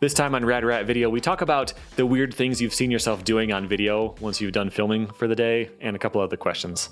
This time on Rad Rat Video, we talk about the weird things you've seen yourself doing on video once you've done filming for the day, and a couple other questions.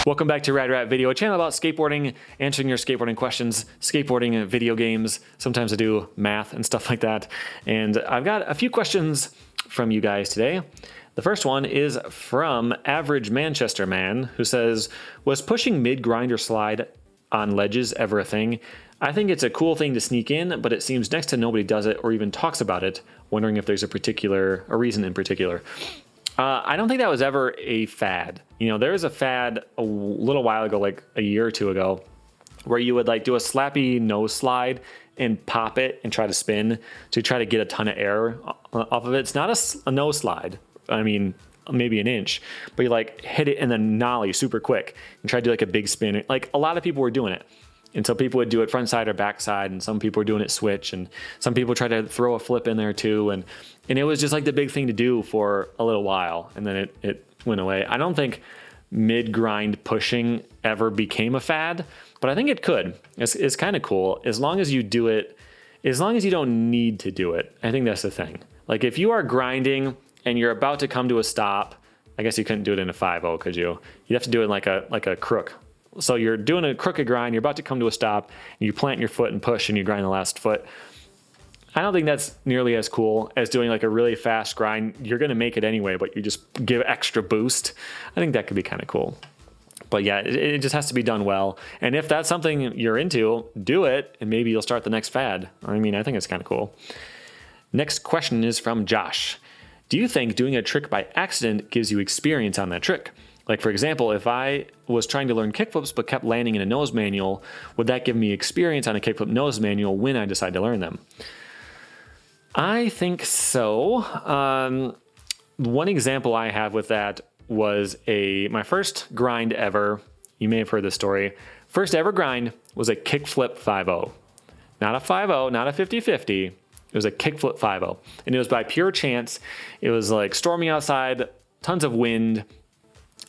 Welcome back to Rad Rat Video, a channel about skateboarding, answering your skateboarding questions, skateboarding, video games. Sometimes I do math and stuff like that. And I've got a few questions from you guys today. The first one is from Average Manchester Man, who says, was pushing mid-grind or slide on ledges ever a thing? I think it's a cool thing to sneak in, but it seems next to nobody does it or even talks about it. Wondering if there's a reason in particular. I don't think that was ever a fad. You know, there was a fad a little while ago, like a year or two ago, where you would like do a slappy nose slide and pop it and try to spin to try to get a ton of air off of it. It's not a nose slide. I mean, maybe an inch, but you like hit it and then nollie super quick and try to do like a big spin. Like a lot of people were doing it. And so people would do it front side or back side, and some people were doing it switch, and some people tried to throw a flip in there too. And it was just like the big thing to do for a little while, and then it went away. I don't think mid-grind pushing ever became a fad, but I think it could. It's kind of cool as long as you do it, as long as you don't need to do it. I think that's the thing. Like if you are grinding and you're about to come to a stop, I guess you couldn't do it in a 5-0, could you? You'd have to do it like a crook. So you're doing a crooked grind, you're about to come to a stop, and you plant your foot and push and you grind the last foot. I don't think that's nearly as cool as doing like a really fast grind. You're gonna make it anyway, but you just give extra boost. I think that could be kind of cool. But yeah, it just has to be done well. And if that's something you're into, do it, and maybe you'll start the next fad. I mean, I think it's kind of cool. Next question is from Josh. Do you think doing a trick by accident gives you experience on that trick? Like for example, if I was trying to learn kickflips but kept landing in a nose manual, would that give me experience on a kickflip nose manual when I decide to learn them? I think so. One example I have with that was my first grind ever. You may have heard this story. First ever grind was a kickflip 5-0. Not a 5-0, not a 50-50. It was a kickflip 5-0. And it was by pure chance. It was like stormy outside, tons of wind.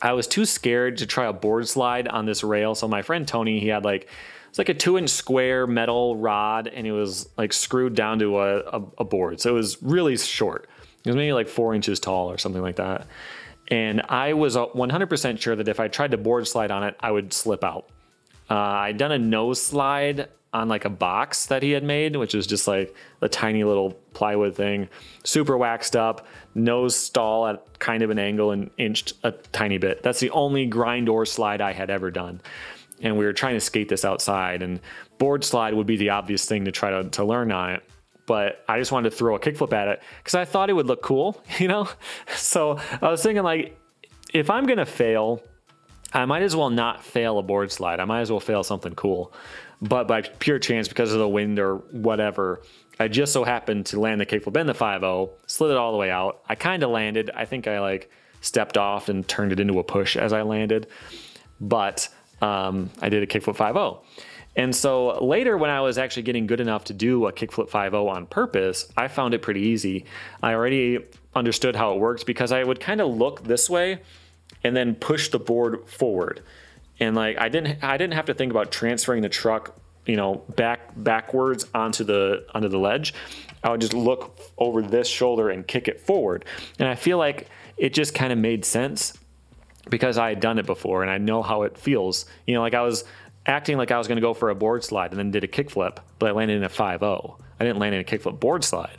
I was too scared to try a board slide on this rail. So my friend Tony, he had it's like a 2-inch square metal rod, and it was like screwed down to a board. So it was really short. It was maybe like 4 inches tall or something like that. And I was 100% sure that if I tried to board slide on it, I would slip out. I'd done a nose slide on like a box that he had made, which was just like a tiny little plywood thing, super waxed up, nose stall at kind of an angle and inched a tiny bit. That's the only grind or slide I had ever done. And we were trying to skate this outside, and board slide would be the obvious thing to try to learn on it. But I just wanted to throw a kickflip at it because I thought it would look cool, you know? So I was thinking like, if I'm gonna fail, I might as well not fail a board slide. I might as well fail something cool. But by pure chance, because of the wind or whatever, I just so happened to land the kickflip in the 5-0, slid it all the way out. I kind of landed. I think I like stepped off and turned it into a push as I landed. But I did a kickflip 5-0. And so later when I was actually getting good enough to do a kickflip 5-0 on purpose, I found it pretty easy. I already understood how it worked because I would kind of look this way and then push the board forward. And like I didn't have to think about transferring the truck, you know, backwards onto the ledge. I would just look over this shoulder and kick it forward. And I feel like it just kind of made sense because I had done it before and I know how it feels. You know, like I was acting like I was going to go for a board slide and then did a kickflip, but I landed in a 5-0. I didn't land in a kickflip board slide.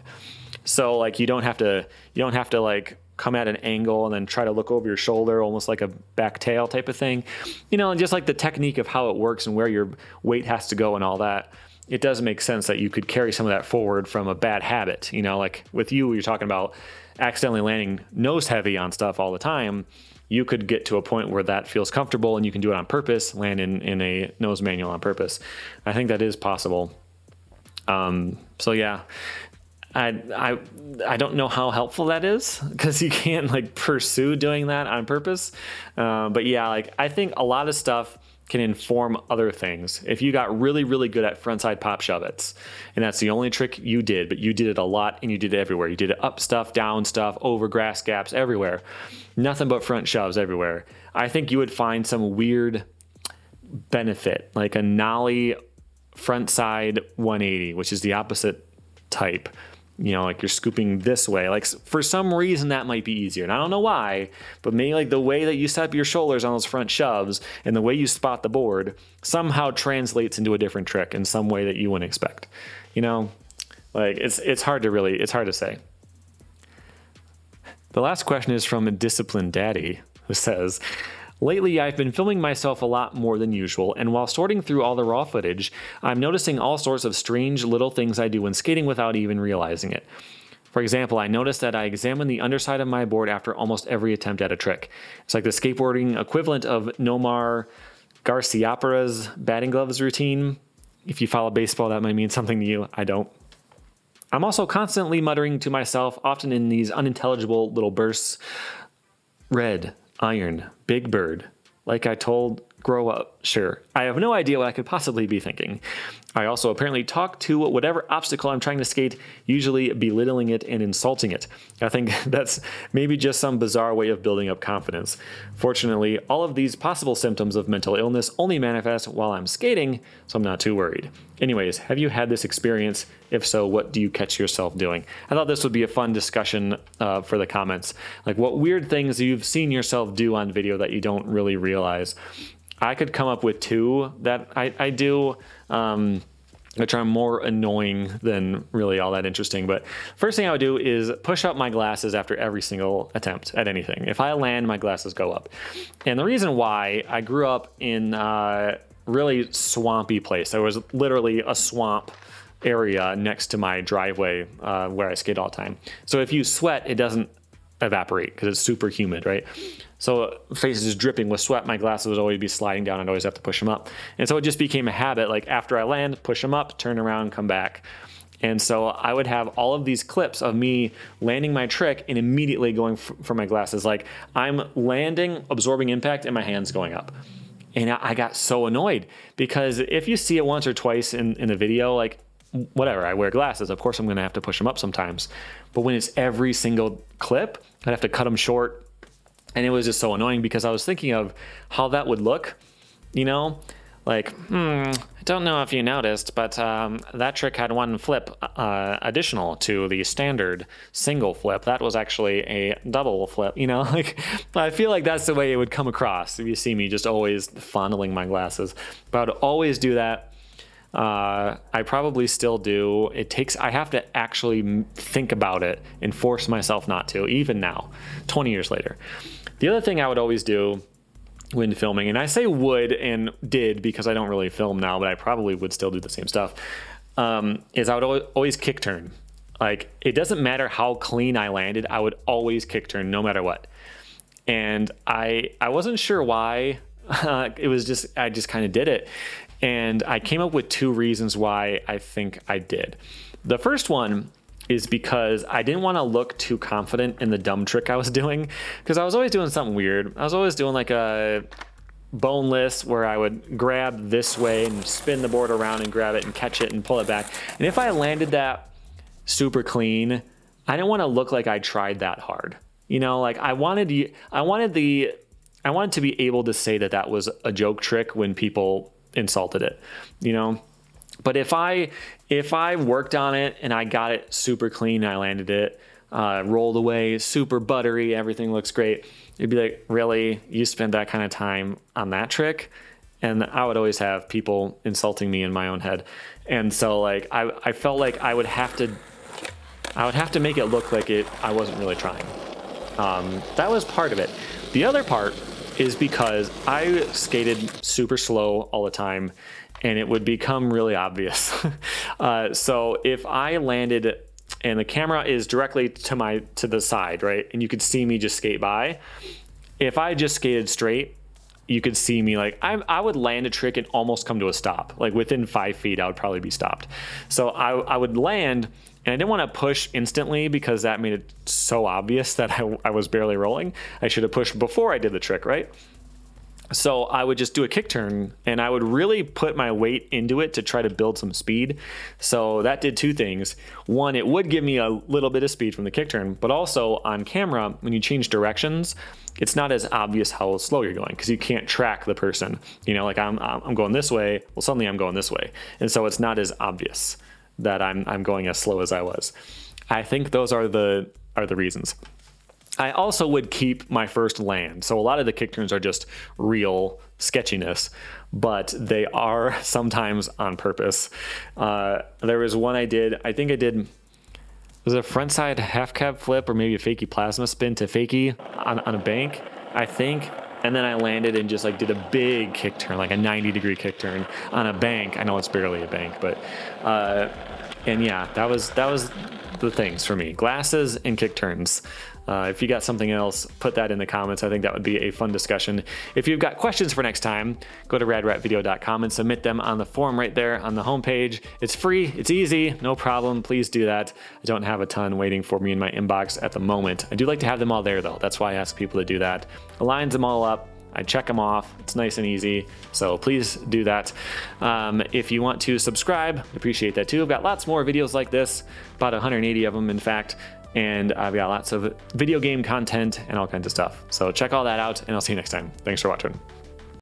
So like you don't have to like come at an angle and then try to look over your shoulder, almost like a back tail type of thing. You know, and just like the technique of how it works and where your weight has to go and all that, it does make sense that you could carry some of that forward from a bad habit. You know, like with you, you're talking about accidentally landing nose heavy on stuff all the time. You could get to a point where that feels comfortable and you can do it on purpose, land in a nose manual on purpose. I think that is possible. So yeah. I don't know how helpful that is because you can't like pursue doing that on purpose. But yeah, like I think a lot of stuff can inform other things. If you got really, really good at frontside pop shove-its, and that's the only trick you did, but you did it a lot and you did it everywhere. You did it up stuff, down stuff, over grass gaps, everywhere. Nothing but front shoves everywhere. I think you would find some weird benefit, like a nollie front side 180, which is the opposite type. You know, like you're scooping this way. Like for some reason that might be easier. And I don't know why, but maybe like the way that you set up your shoulders on those front shoves and the way you spot the board somehow translates into a different trick in some way that you wouldn't expect. You know, like it's hard to say. The last question is from a disciplined daddy who says, lately, I've been filming myself a lot more than usual, and while sorting through all the raw footage, I'm noticing all sorts of strange little things I do when skating without even realizing it. For example, I noticed that I examine the underside of my board after almost every attempt at a trick. It's like the skateboarding equivalent of Nomar Garciaparra's batting gloves routine. If you follow baseball, that might mean something to you. I don't. I'm also constantly muttering to myself, often in these unintelligible little bursts, red, iron, big bird, like I told, grow up, sure. I have no idea what I could possibly be thinking. I also apparently talk to whatever obstacle I'm trying to skate, usually belittling it and insulting it. I think that's maybe just some bizarre way of building up confidence. Fortunately, all of these possible symptoms of mental illness only manifest while I'm skating, so I'm not too worried. Anyways, have you had this experience? If so, what do you catch yourself doing? I thought this would be a fun discussion for the comments. Like what weird things you've seen yourself do on video that you don't really realize. I could come up with two that I do, which are more annoying than really all that interesting. But first thing I would do is push up my glasses after every single attempt at anything. If I land, my glasses go up. And the reason why, I grew up in a really swampy place. There was literally a swamp area next to my driveway where I skate all the time. So if you sweat, it doesn't evaporate because it's super humid, right? So face is dripping with sweat. My glasses would always be sliding down. I'd always have to push them up. And so it just became a habit. Like after I land, push them up, turn around, come back. And so I would have all of these clips of me landing my trick and immediately going for my glasses. Like I'm landing, absorbing impact, and my hand's going up. And I got so annoyed because if you see it once or twice in the video, like whatever, I wear glasses. Of course, I'm going to have to push them up sometimes. But when it's every single clip, I'd have to cut them short. And it was just so annoying because I was thinking of how that would look, you know, like, I don't know if you noticed, but that trick had one flip additional to the standard single flip. That was actually a double flip, you know, like I feel like that's the way it would come across if you see me just always fondling my glasses. But I would always do that. I probably still do. I have to actually think about it and force myself not to, even now, 20 years later. The other thing I would always do when filming, and I say would and did because I don't really film now, but I probably would still do the same stuff, is I would always kick turn. Like, it doesn't matter how clean I landed, I would always kick turn no matter what. And I wasn't sure why. It was just, I just kind of did it. And I came up with two reasons why I think I did. The first one is because I didn't want to look too confident in the dumb trick I was doing, because I was always doing something weird. I was always doing like a boneless where I would grab this way and spin the board around and grab it and catch it and pull it back. And if I landed that super clean, I didn't want to look like I tried that hard. You know, like I wanted to be able to say that that was a joke trick when people insulted it, you know. But if I worked on it and I got it super clean, I landed it, rolled away, super buttery, everything looks great, it'd be like, really? You spent that kind of time on that trick? And I would always have people insulting me in my own head. And so like I felt like I would have to make it look like I wasn't really trying. That was part of it. The other part is because I skated super slow all the time, and it would become really obvious. So if I landed and the camera is directly to the side, right, and you could see me just skate by, if I just skated straight, you could see me like I would land a trick and almost come to a stop. Like within 5 feet, I would probably be stopped. So I would land, and I didn't want to push instantly because that made it so obvious that I was barely rolling. I should have pushed before I did the trick, right? So I would just do a kick turn and I would really put my weight into it to try to build some speed. So that did two things. One, it would give me a little bit of speed from the kick turn, but also on camera, when you change directions, it's not as obvious how slow you're going because you can't track the person. You know, like I'm going this way, well, suddenly I'm going this way. And so it's not as obvious that I'm going as slow as I was. I think those are the reasons. I also would keep my first land. So a lot of the kick turns are just real sketchiness, but they are sometimes on purpose. There was one I think I did, was it a frontside half cab flip or maybe a fakie plasma spin to fakie on a bank, I think. And then I landed and just like did a big kick turn, like a 90-degree kick turn on a bank. I know it's barely a bank, but, and yeah, that was the things for me, glasses and kick turns. If you got something else, put that in the comments. I think that would be a fun discussion. If you've got questions for next time, go to radratvideo.com and submit them on the forum right there on the homepage. It's free, it's easy, no problem. Please do that. I don't have a ton waiting for me in my inbox at the moment. I do like to have them all there though. That's why I ask people to do that. Aligns them all up. I check them off. It's nice and easy. So please do that. If you want to subscribe, appreciate that too. I've got lots more videos like this, about 180 of them in fact. And I've got lots of video game content and all kinds of stuff. So check all that out and I'll see you next time. Thanks for watching.